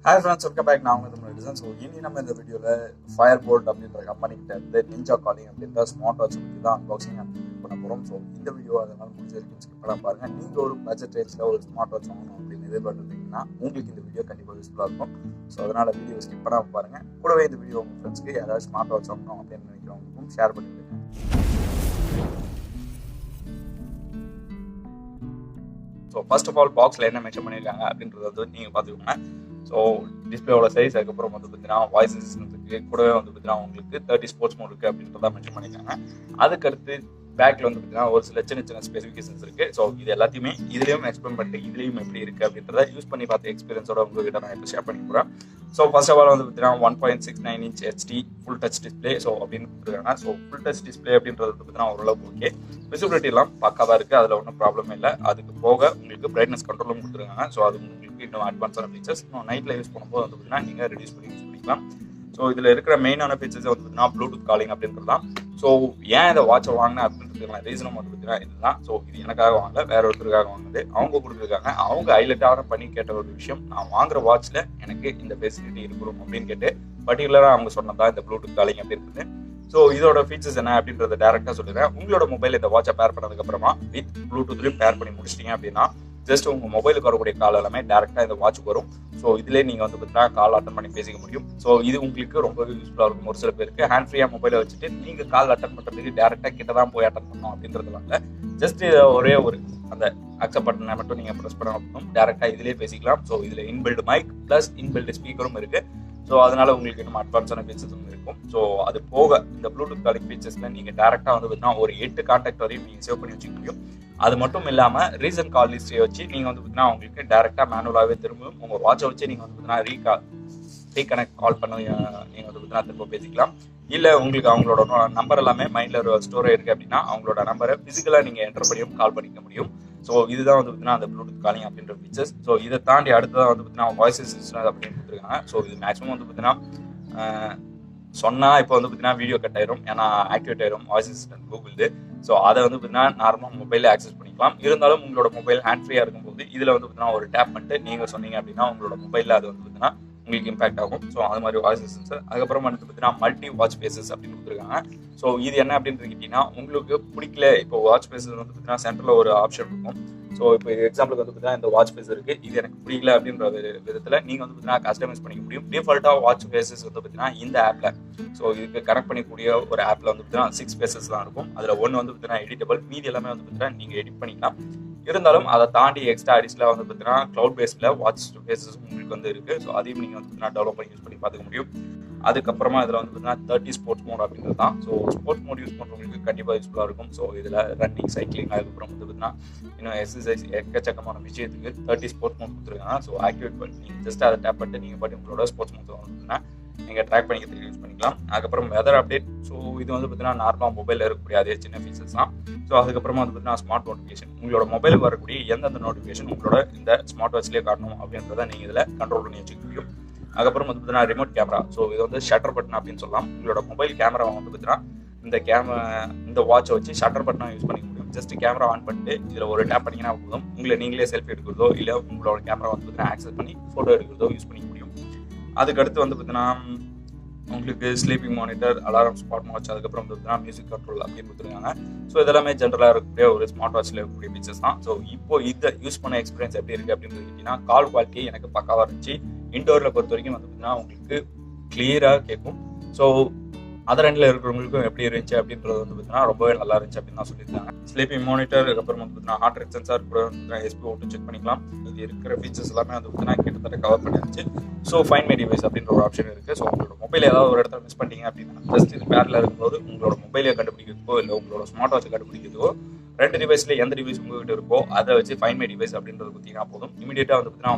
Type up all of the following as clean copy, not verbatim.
Hi friends, welcome back. Now TamilEdison. So in this video, Fire-Boltt company Ninja calling Smartwatch unboxing and review. So in the video, you budget range Smartwatch video so the video skip the video friends Smartwatch share. So first of all, box line mention so display size, voice assistant, 30 sports mode mention back ஒரு சில சின்ன specifications இருக்கு. So இது எல்லாத்தையுமே இதுலயும் explain பண்ணிட்டு இதுலயும் எப்படி இருக்கு அப்படின்றத யூஸ் பண்ணி பார்த்த எக்ஸ்பீரியன்ஸோட உங்ககிட்ட நான் இப்போ ஷேர் பண்ணி போறேன். So first of all 1.69 inch HD full touch display so அப்படின்னு கொடுத்துருக்காங்க. ஸோ ஃபுல் டச் டிஸ்பிளே அப்படின்றது ஓரளவுக்கு ஓகே, விசிபிலிட்டி எல்லாம் பக்காவா இருக்கு, அதுல ஒன்றும் ப்ராப்ளம் இல்லை. அதுக்கு போக உங்களுக்கு பிரைட்னஸ் கண்ட்ரோலும் கொடுத்துருக்காங்க. ஸோ அது உங்களுக்கு இன்னும் அட்வான்ஸான ஃபீச்சர்ஸ். நைட்ல யூஸ் பண்ணும்போது நீங்க ரெடியூஸ் பண்ணி யூஸ் பண்ணிக்கலாம். ஸோ இதில் இருக்கிற மெயினான ஃபீச்சர்ஸ் ப்ளூடூத் காலிங் அப்படின்றது தான். ஸோ ஏன் இதை வாட்சை வாங்கினேன் அப்படின்றதுக்கான ரீசனும் இதுதான். ஸோ இது எனக்காக வாங்கல, வேற ஒருத்தருக்காக வாங்கினது. அவங்க கொடுத்துருக்காங்க. அவங்க ஹைலைட்டாக பண்ணி கேட்ட ஒரு விஷயம், நான் வாங்குற வாட்ச்ல எனக்கு இந்த ஃபெசிலிட்டி இருக்கணும் அப்படின்னு கேட்டு பர்டிகுலராக அவங்க சொன்னதான் இந்த ப்ளூடூத் காலிங் அப்படின்றது. ஸோ இதோட ஃபீச்சர்ஸ் என்ன அப்படின்றத டேரக்டாக சொல்லிடுறேன். உங்களோட மொபைல் இந்த வாட்சை பேர் பண்ணதுக்கு அப்புறமா வித் ப்ளூடூத்லையும் பேர் பண்ணி முடிச்சிட்டீங்க அப்படின்னா ஜஸ்ட் உங்க மொபைலுக்கு வரக்கூடிய கால் எல்லாமே டேரக்டா இந்த வாட்ச் வரும். ஸோ இதுலேயே நீங்க கால் அட்டன் பண்ணி பேசிக்க முடியும். ஸோ இது உங்களுக்கு ரொம்ப யூஸ்ஃபுல்லா இருக்கும். ஒரு சில பேருக்கு ஹேண்ட் ஃப்ரீயா மொபைலை வச்சுட்டு நீங்க கால் அட்டன் பண்றதுக்கு டேரக்டா கிட்ட தான் போய் அட்டன் பண்ணணும் அப்படின்றதுனால ஜஸ்ட் ஒரே ஒரு அந்த அக்செப்ட் பட்டனை மட்டும் நீங்க ப்ரெஸ் பண்ணணும், டேரக்டா இதுலயே பேசிக்கலாம். ஸோ இதுல இன்பில்ட் மைக் பிளஸ் இன்பில்ட் ஸ்பீக்கரும் இருக்கு. ஸோ அதனால உங்களுக்கு இன்னும் அட்வான்ஸான ஃபீச்சர்ஸ் இருக்கும். ஸோ அது போக இந்த ப்ளூடூத் காலிங் ஃபீச்சர்ஸ்ல நீங்க டேரக்டா ஒரு 8 கான்டாக்ட் வரையும் நீங்க சேவ் பண்ணி வச்சுக்க முடியும். அது மட்டும் இல்லாம ரீசன்ட் கால் ஹிஸ்டரியை வச்சு நீங்க உங்களுக்கு டேரக்டா மேனுவலாவே திரும்பவும் உங்க வாட்சை வச்சு நீங்க ரீகனெக்ட் கால் பண்ண நீங்க திரும்ப பேசிக்கலாம். இல்ல உங்களுக்கு அவங்களோட நம்பர் எல்லாமே மைண்ட்ல ஸ்டோர் இருக்கு அப்படின்னா அவங்களோட நம்பரை பிசிக்கலா நீங்க என்டர் பண்ணியும் கால் பண்ணிக்க முடியும். ஸோ இதுதான் அந்த ப்ளூடூத் காலிங் அப்படின்ற ஃபீச்சர்ஸ். ஸோ இதை தாண்டி அடுத்ததான் வாய்ஸ் அசிஸ்டன்ட் அப்படின்னு கொடுத்துருக்காங்க. ஸோ இது மேக்ஸிமம் சொன்னா இப்போ வீடியோ கட் ஆயிரும், ஏன்னா ஆக்டிவேட் ஆயிரும் வாய்ஸ் அசிஸ்டன்ட் கூகுள்து. ஸோ அதை நார்மலாக மொபைலில் ஆக்சஸ் பண்ணிக்கலாம். இருந்தாலும் உங்களோட மொபைல் ஹேண்ட் ஃப்ரீயா இருக்கும்போது இதுல ஒரு டேப் பண்ணிட்டு நீங்க சொன்னீங்க அப்படின்னா உங்களோட மொபைல்ல அது உங்களுக்கு இம்பாக்ட் ஆகும். ஸோ அது மாதிரி வாய்ஸ் அசிஸ்டன்ஸ். அதுக்கப்புறம் மல்டி வாட்ச் பேசஸ் அப்படின்னு கொடுத்துருக்காங்க. ஸோ இது என்ன அப்படின்னு கேட்டீங்கன்னா உங்களுக்கு பிடிக்கல, இப்போ வாட்ச் பேசஸ் சென்டர்ல ஒரு ஆப்ஷன் இருக்கும். ஸோ இப்போ எக்ஸாம்பிளுக்கு இந்த வாட்ச் பேஸ் இருக்கு, இது எனக்கு பிடிக்கல அப்படின்ற விதத்துல நீங்க கஸ்டமைஸ் பண்ணிக்க முடியும். டிஃபால்ட்டா வாட்ச் பேசஸ் இந்த ஆப்ல ஸோ இதுக்கு கனெக்ட் பண்ணிக்கூடிய ஒரு ஆப்ல 6 பேசஸ் தான் இருக்கும். அதுல ஒன்று எடிட்டபிள், மீதி எல்லாமே நீங்க எடிட் பண்ணிக்கலாம். இருந்தாலும் அதை தாண்டி எக்ஸ்ட்ரா அடிஷனலா கிளவுட் பேஸ்ல வாட்ச் பேசஸ் உங்களுக்கு இருக்கு. ஸோ அதையும் நீங்க டெவலப் பண்ணி யூஸ் பண்ணி பார்த்துக்க முடியும். அதுக்கப்புறமா இதுல 30 ஸ்போர்ட்ஸ் மோட் அப்படின்றது தான். ஸோ ஸ்போர்ட்ஸ் மோட் யூஸ் பண்றவங்களுக்கு கண்டிப்பா யூஸ்ஃபுல்லா இருக்கும். ஸோ இதுல ரன்னிங், சைக்கிளிங், அதுக்கப்புறம் இன்னும் எக்ஸசைஸ் எக்கச்சக்கமான விஷயத்துக்கு 30 ஸ்போர்ட்ஸ் மோட் கொடுத்துருக்காங்க. ஸோ ஆக்டிவேட் பண்ணி ஜஸ்ட் அதை டேப் பண்ணிட்டு நீங்க பாட்டி உங்களோட ஸ்போர்ட்ஸ் மோட் நீங்க ட்ராக் பண்ணிக்கிறதுக்கு யூஸ் பண்ணிக்கலாம். அதுக்கப்புறம் வெதர் அப்டேட். ஸோ இது நார்மலா மொபைல்ல இருக்கக்கூடிய அதே சின்ன ஃபீச்சர்ஸ் தான். ஸோ அதுக்கப்புறமா ஸ்மார்ட் நோட்டிஃபிகேஷன், உங்களோட மொபைலுக்கு வரக்கூடிய எந்தெந்த நோட்டிஃபிகேஷன் உங்களோட இந்த ஸ்மார்ட் வாட்ச்லேயே காட்டணும் அப்படின்றத நீங்க இதுல கண்ட்ரோல் பண்ணி வச்சுக்க முடியும். அதுக்கப்புறம் ரிமோட் கேமரா. ஸோ இது ஷட்டர் பட்டன் அப்படின்னு சொல்லலாம். உங்களோட மொபைல் கேமரா இந்த வாட்சை வச்சு ஷட்டர் பட்டனை யூஸ் பண்ணிக்க முடியும். ஜஸ்ட் கேமரா ஆன் பண்ணிட்டு இதுல ஒரு டேப் பண்ணீங்கன்னா போதும், உங்களை நீங்களே செல்ஃபி எடுக்கிறதோ இல்ல உங்களோட கேமரா ஆக்சஸ் பண்ணி போட்டோ எடுக்கிறதோ யூஸ் பண்ணிக்க முடியும். அதுக்கடுத்து உங்களுக்கு sleeping monitor, alarm, smart watch, அதுக்கப்புறம் மியூசிக் கண்ட்ரோல் அப்படின்னு கொடுத்துருக்காங்க. ஸோ இதெல்லாமே ஜென்ரலாக இருக்கக்கூடிய ஒரு ஸ்மார்ட் வாட்ச்ல இருக்கக்கூடிய ஃபீச்சர்ஸ் தான். ஸோ இப்போ இதை யூஸ் பண்ண எக்ஸ்பீரியன்ஸ் எப்படி இருக்கு அப்படின்னு கேட்டீங்கன்னா கால் குவாலிட்டி எனக்கு பக்காவா இருந்துச்சு. இன்டோர்ல பொறுத்த வரைக்கும் உங்களுக்கு கிளியரா கேட்கும். ஸோ அதர் எண்ட்ல இருக்கிறவங்களுக்கும் எப்படி இருந்துச்சு அப்படின்றது ரொம்பவே நல்லா இருந்துச்சு அப்படின்னு தான் சொல்லியிருக்காங்க. ஸ்லீப்பிங் மானிட்டர், அதுக்கப்புறம் ஹார்ட் ரேட் சென்சார் கூட SpO2 செக் பண்ணிக்கலாம். இது இருக்கிற ஃபீச்சர்ஸ் எல்லாமே கிட்டத்தட்ட கவர் பண்ணிருச்சு. ஸோ ஃபைண்ட் மை டிவைஸ் அப்படின்ற ஒரு ஆப்ஷன் இருக்கு. ஸோ உங்களோட மொபைல் ஏதாவது ஒரு இடத்துல மிஸ் பண்ணிட்டீங்க அப்படின்னா ஜஸ்ட் இது பேர்ல இருக்கும்போது உங்களோட மொபைலை கண்டுபிடிக்கிறதுக்கோ இல்லை உங்களோட ஸ்மார்ட் வாட்சை கண்டுபிடிக்கிறதுக்கோ 2 டிவைஸ்ல எந்த டிவைஸ் உங்ககிட்ட இருக்கோ அதை வச்சு ஃபைண்ட் மை டிவைஸ் அப்படின்றது பார்த்தீங்கன்னா போதும். இமீடியட்டா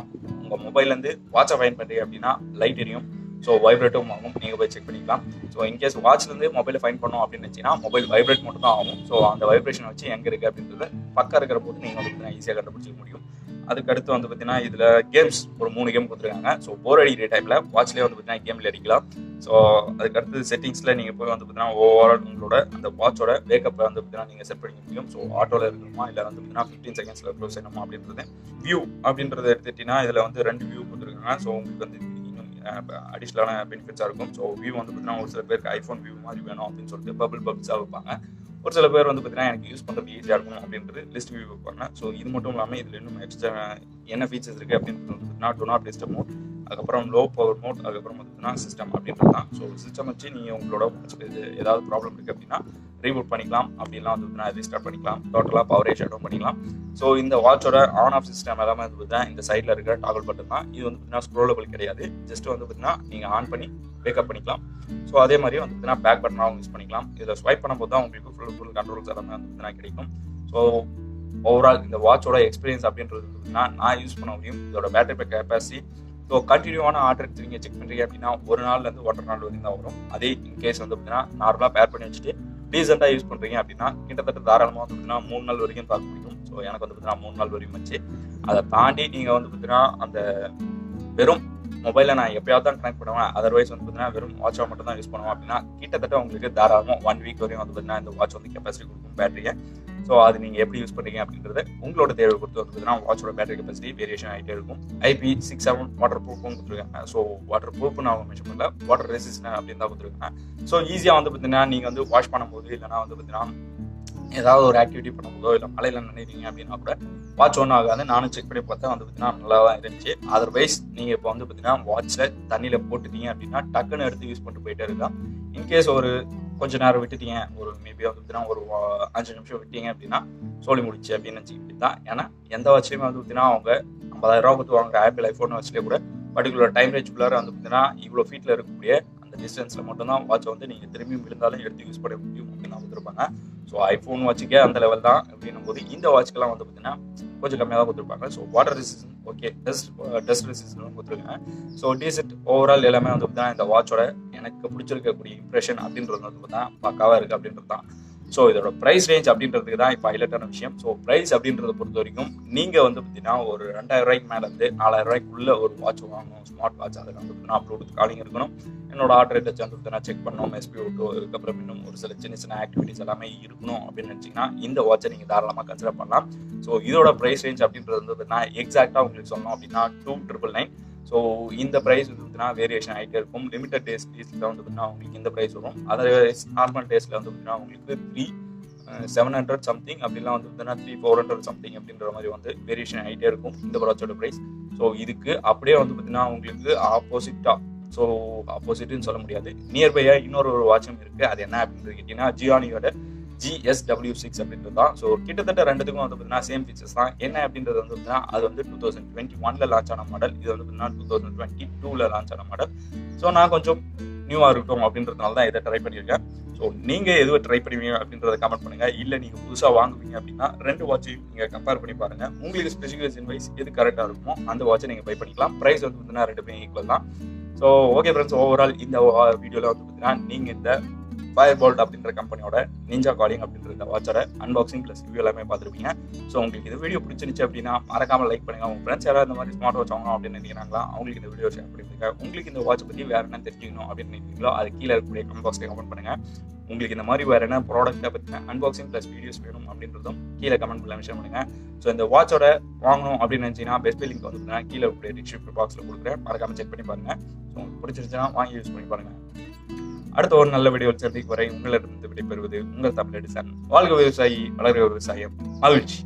உங்க மொபைல்ல இருந்து வாட்சை ஃபைண்ட் பண்றீங்க அப்படின்னா லைட் எரியும். ஸோ வைப்ரேட்டும் ஆகும், நீங்கள் போய் செக் பண்ணிக்கலாம். ஸோ இன்கேஸ் வாட்ச்லேருந்து மொபைலை ஃபைண்ட் பண்ணோம் அப்படின்னு வச்சுன்னா மொபைல் வைப்ரேட் மட்டும் தான் ஆகும். ஸோ அந்த வைப்ரேஷனை வச்சு எங்கே இருக்குது அப்படின்றத பக்கம் இருக்கிற போது நீங்கள் ஈஸியாக கண்டுபிடிச்சிக்க முடியும். அதுக்கு அடுத்து வந்து பார்த்தீங்கன்னா இதில் கேம்ஸ் ஒரு 3 கேம் கொடுத்துருக்காங்க. ஸோ போர் அடிக்கிற டைமில் வாட்ச்லேயே வந்து பார்த்தீங்கன்னா கேம் விளையாடிக்கலாம். ஸோ அதுக்கு அடுத்து செட்டிங்ஸில் நீங்கள் போய் வந்து பார்த்தீங்கன்னா ஓவரால் உங்களோட அந்த வாட்சோட வேக்கப்பை வந்து பார்த்தீங்கன்னா நீங்கள் செட் பண்ணிக்க முடியும். ஸோ ஆட்டோவில் இருக்கணுமா இல்லை வந்து பார்த்தீங்கன்னா 15 செகண்ட்ஸில் க்ளோஸ் செய்யணுமா அப்படின்றது. வியூ அப்படின்றத எடுத்துக்கிட்டிங்கன்னா இதில் வந்து 2 வியூ கொடுத்துருக்காங்க. ஸோ உங்களுக்கு வந்து இன்னும் அடிஷ்னலான பெனிஃபிட்ஸாக இருக்கும். ஸோ வியூ வந்து பார்த்தீங்கன்னா ஒரு சில பேருக்கு ஐஃபோன் வியூ மாதிரி வேணும் அப்படின்னு சொல்லிட்டு பபிள்ஸாக வைப்பாங்க. ஒரு சில பேர் வந்து பார்த்தீங்கன்னா எனக்கு யூஸ் பண்ணுறது ஈஸியாக இருக்கும் அப்படின்றது லிஸ்ட் வியூ வைப்பாங்க. ஸோ இது மட்டும் இல்லாமல் இதில் இன்னும் எக்ஸ்ட்ரா என்ன ஃபீச்சர்ஸ் இருக்குது அப்படின்றது வந்து பார்த்தீங்கன்னா டூ நாட் டிஸ்டர்ப் மோட், அதுக்கப்புறம் லோ பவர் மோட், அதுக்கப்புறம் பார்த்தீங்கன்னா சிஸ்டம் அப்படின்றது தான். ஸோ சிஸ்டம் வச்சு நீங்கள் உங்களோட ஏதாவது ப்ராப்ளம் இருக்குது அப்படின்னா ரீபூட் பண்ணிக்கலாம், அப்படின்லாம் வந்து பார்த்தீங்கன்னா ரீஸ்டார்ட் பண்ணிக்கலாம், டோட்டலாக பவரே ஷட் டவுன் பண்ணிக்கலாம். ஸோ இந்த வாட்சோட ஆன் ஆஃப் சிஸ்டம் எல்லாமே வந்து பார்த்தீங்கன்னா இந்த சைடில் இருக்கிற டாகல் பட்டன் தான். இது வந்து பார்த்தீங்கன்னா ஸ்க்ரோலபிள் கிடையாது. ஜஸ்ட் வந்து பார்த்தீங்கன்னா நீங்கள் ஆன் பண்ணி பேக்கப் பண்ணிக்கலாம். ஸோ அதே மாதிரி வந்து பார்த்தீங்கன்னா பேக் பட்டனாகவும் யூஸ் பண்ணிக்கலாம். இதில் ஸ்வைப் பண்ணும்போது தான் உங்களுக்கு ஃபுல் கண்ட்ரோல்ஸ் எல்லாமே வந்து பார்த்தீங்கன்னா கிடைக்கும். ஸோ ஓவரால் இந்த வாட்சோட எக்ஸ்பீரியன்ஸ் அப்படின்றது பார்த்தீங்கன்னா நான் யூஸ் பண்ண முடியும். இதோட பேட்டரி பேக் கெப்பாசிட்டி ஸோ கண்டினியூவான ஆர்டர் எடுத்து நீங்கள் செக் பண்ணுறீங்க அப்படின்னா 1 நாள்லேருந்து 1.5 நாள் வரைக்கும் தான் வரும். அதே இன்கேஸ் வந்து பார்த்தீங்கன்னா நார்மலாக பேர் பண்ணி வச்சுட்டு டீசெண்டாக யூஸ் பண்ணுறீங்க அப்படின்னா கிட்டத்தட்ட தாராளமாக வந்து பார்த்தீங்கன்னா 3 நாள் வரைக்கும் பார்க்க முடியும். ஸோ எனக்கு வந்து பார்த்தீங்கன்னா 3 நாள் வரைக்கும் வச்சு அதை தாண்டி நீங்கள் வந்து பார்த்தீங்கன்னா அந்த வெறும் மொபைலில் நான் எப்பயாவது தான் கனெக்ட் பண்ணுவேன், அதர்வைஸ் வந்து பார்த்தீங்கன்னா வெறும் வாட்சாக மட்டும் தான் யூஸ் பண்ணுவேன் அப்படின்னா கிட்டத்தட்ட உங்களுக்கு தாராளமாக 1 வீக் வரையும் வந்து பார்த்தீங்கன்னா இந்த வாட்ச் வந்து கெப்பாசிட்டி கொடுக்கும் பேட்டரியை. ஸோ அது நீங்கள் எப்படி யூஸ் பண்ணுறீங்க அப்படின்றது உங்களோட தேவை பொறுத்து வந்து பார்த்தீங்கன்னா வாட்சோட பேட்டரி கெப்பாசிட்டி வேரியேஷன் ஆகிட்டே இருக்கும். IP67 வாட்டர் ப்ரூஃப்னு கொடுத்துருக்காங்க. ஸோ வாட்டர் ப்ரூஃப்னு அவங்க மென்ஷன் பண்ணல, வாட்டர் ரெசிஸ்டன்ட் அப்படின்னு தான் கொடுத்துருக்காங்க. ஸோ ஈஸியாக வந்து பார்த்தீங்கன்னா நீங்கள் வந்து வாஷ் பண்ணும்போது இல்லைனா வந்து பார்த்தீங்கன்னா ஏதாவது ஒரு ஆக்டிவிட்டி பண்ணும்போதோ இல்லை மழையில் நினைக்கிறீங்க அப்படின்னா கூட வாட்ச் ஒன்றும் ஆகாது. நானும் செக் பண்ணி பார்த்தா வந்து பார்த்தீங்கன்னா நல்லா தான் இருந்துச்சு. அதர்வைஸ் நீங்கள் இப்போ வந்து பார்த்தீங்கன்னா வாட்சில் தண்ணியில் போட்டுட்டீங்க அப்படின்னா டக்குன்னு எடுத்து யூஸ் பண்ணிட்டு போயிட்டே இருக்கலாம். இன்கேஸ் ஒரு கொஞ்சம் நேரம் விட்டுட்டீங்க, ஒரு மேபி வந்து பார்த்தீங்கன்னா ஒரு 5 நிமிஷம் விட்டீங்க அப்படின்னா சோழி முடிச்சு அப்படின்னு நினச்சிக்கிட்டு தான். ஏன்னா எந்த வாட்ச்லையுமே வந்து பார்த்தீங்கன்னா அவங்க 50,000 ரூபா கொடுத்து வாங்குற ஆப்பிள் ஐஃபோன் வாட்ச்லேயே கூட பர்டிகுலர் டைம் ரேஞ்சுக்குள்ளார வந்து பார்த்தீங்கன்னா இவ்வளோ ஃபீட்டில் இருக்கக்கூடிய அந்த டிஸ்டன்ஸில் மட்டும்தான் வாட்சை வந்து நீங்கள் திரும்பியும் இருந்தாலும் எடுத்து யூஸ் பண்ண முடியும் அப்படின்னு கொடுத்துருப்பாங்க. ஸோ ஐஃபோன் வாட்சுக்கே அந்த லெவல் தான் அப்படின்னும் போது இந்த வாட்ச்க்கெல்லாம் வந்து பார்த்தீங்கன்னா கொஞ்சம் கம்மியாக தான் கொடுத்துருப்பாங்க. So water resistant okay, dust resistant கொடுத்துருக்காங்க. ஸோ டீசெட் ஓவரால் எல்லாமே வந்து பார்த்தீங்கன்னா இந்த வாட்சோட எனக்கு பிடிச்சிருக்கக்கூடிய இம்ப்ரெஷன் அப்படின்றது வந்து பார்த்தீங்கன்னா பக்காவாக இருக்குது அப்படின்றது தான். ஸோ இதோட ப்ரைஸ் ரேஞ்ச் அப்படின்றதுக்கு தான் இப்போ ஹைலைட்டான விஷயம். ஸோ ப்ரைஸ் அப்படின்றத பொறுத்த வரைக்கும் நீங்கள் வந்து பார்த்தீங்கன்னா ஒரு 2,000 ரூபாய்க்கு மேலேருந்து 4,000 ரூபாய்க்குள்ள ஒரு வாட்ச் வாங்கணும், ஸ்மார்ட் வாட்ச். அதில் வந்து பார்த்தீங்கன்னா அப்லோடு காலிங் இருக்கணும், என்னோட ஆர்டர் டச் வந்து பார்த்தீங்கன்னா செக் பண்ணணும், எஸ்பி ஓட்டோ, அதுக்கப்புறம் இன்னும் ஒரு சில சின்ன ஆக்டிவிட்டிஸ் எல்லாமே இருக்கணும் அப்படின்னு நினச்சிங்கன்னா இந்த வாட்சை நீங்கள் தாராளமாக கன்சிடர் பண்ணலாம். ஸோ இதோட ப்ரைஸ் ரேஞ்ச் அப்படின்றது வந்து பார்த்தீங்கன்னா எக்ஸாக்டாக உங்களுக்கு சொல்லணும் அப்படின்னா 2,999. ஸோ இந்த ப்ரைஸ் வந்து பார்த்தீங்கன்னா வேரியேஷன் ஆகிட்டே இருக்கும். லிமிட்டட் டேஸில் வந்து பார்த்தீங்கன்னா உங்களுக்கு இந்த ப்ரைஸ் வரும். அதர்வைஸ் நார்மல் டேஸில் வந்து பார்த்தீங்கன்னா உங்களுக்கு 3,700 சம்திங் அப்படிலாம் வந்து பார்த்தீங்கன்னா 3,400 சம்திங் அப்படின்ற மாதிரி வந்து வேரியேஷன் ஆகிட்டே இருக்கும் இந்த வாட்சோட ப்ரைஸ். ஸோ இதுக்கு அப்படியே வந்து பார்த்தீங்கன்னா உங்களுக்கு ஆப்போசிட்டாக, ஸோ ஆப்போசிட்னு சொல்ல முடியாது, நியர்பையாக இன்னொரு வாட்சும் இருக்குது. அது என்ன அப்படின்றது கேட்டிங்கன்னா ஜியானியோட GSW6 அப்படின்றது தான். ஸோ கிட்டத்தட்ட ரெண்டுத்துக்கும் வந்து பார்த்தீங்கன்னா சேம் ஃபீச்சர்ஸ் தான். என்ன அப்படின்றது வந்து பார்த்தீங்கன்னா அது வந்து 2021 லான்ச் ஆன மாடல், இது வந்து பார்த்தீங்கன்னா 2022 லான்ச் ஆன மாடல். ஸோ நான் கொஞ்சம் நியூவாக இருக்கட்டும் அப்படின்றதுனால தான் இதை ட்ரை பண்ணியிருக்கேன். ஸோ நீங்கள் எதுவும் ட்ரை பண்ணுவீங்க அப்படின்றத கமெண்ட் பண்ணுங்கள். இல்லை நீங்கள் புதுசாக வாங்குவீங்க அப்படின்னா 2 வாட்சையும் நீங்கள் கம்பேர் பண்ணி பாருங்கள். உங்களுக்கு ஸ்பெசிஃபிகேஷன் வைஸ் எது கரெக்டாக இருக்குமோ அந்த வாட்சை நீங்கள் பை பண்ணிக்கலாம். ப்ரைஸ் வந்து பார்த்தீங்கன்னா 2 ஈக்குவல் தான். ஸோ ஓகே ஃப்ரெண்ட்ஸ், ஓவரால் இந்த வீடியோவில் வந்து பார்த்தீங்கன்னா நீங்கள் இந்த Fire-Boltt அப்படின்ற கம்பெனியோட நிஞ்சா காலிங் அப்படின்ற இந்த வாட்சோட அன்பாக்சிங் ப்ளஸ் ரிவ்யூ எல்லாமே பார்த்துருப்பீங்க. ஸோ உங்களுக்கு இந்த வீடியோ பிடிச்சிருந்துச்சு அப்படின்னா மறக்காமல் லைக் பண்ணுங்கள். உங்கள் ஃப்ரெண்ட்ஸ் யாராவது இந்த மாதிரி ஸ்மார்ட் வாட்ச் வாங்கணும் அப்படின்னு நினைக்கிறாங்களா, அவங்களுக்கு இந்த வீடியோ ஷேர் பண்ணிருக்கீங்க. உங்களுக்கு இந்த வாட்சை பற்றி வேறு என்ன தெரிஞ்சுக்கணும் அப்படின்னு நினைக்கிறீங்களோ அது கீழே இருக்கக்கூடிய கமெண்ட் பாக்ஸில் கமெண்ட் பண்ணுங்கள். உங்களுக்கு இந்த மாதிரி வேறு என்ன ப்ராடக்ட்டை பற்றின அன்பாக்சிங் ப்ளஸ் வீடியோஸ் வேணும் அப்படின்றதும் கீழே கமெண்ட் பண்ணி மென்ஷன் பண்ணுங்கள். ஸோ இந்த வாட்சோட வாங்கணும் அப்படின்னு நினச்சிங்கன்னா பெஸ்ட் பே லிங்க் வந்து கீழே இருக்கக்கூடிய டிஸ்கிரிப்ஷன் பாக்ஸில் கொடுக்குறேன், மறக்காமல் செக் பண்ணி பாருங்கள். ஸோ உங்களுக்கு பிடிச்சிருச்சுன்னா வாங்கி யூஸ் பண்ணி பாருங்கள். அடுத்த ஒரு நல்ல வீடியோ சந்திக்கும் வரை உங்களிடமிருந்து விடைபெறுவது உங்கள் தமிழ் எடிசன். வாழ்க விவசாயி, வளர்க விவசாயம், மகிழ்ச்சி.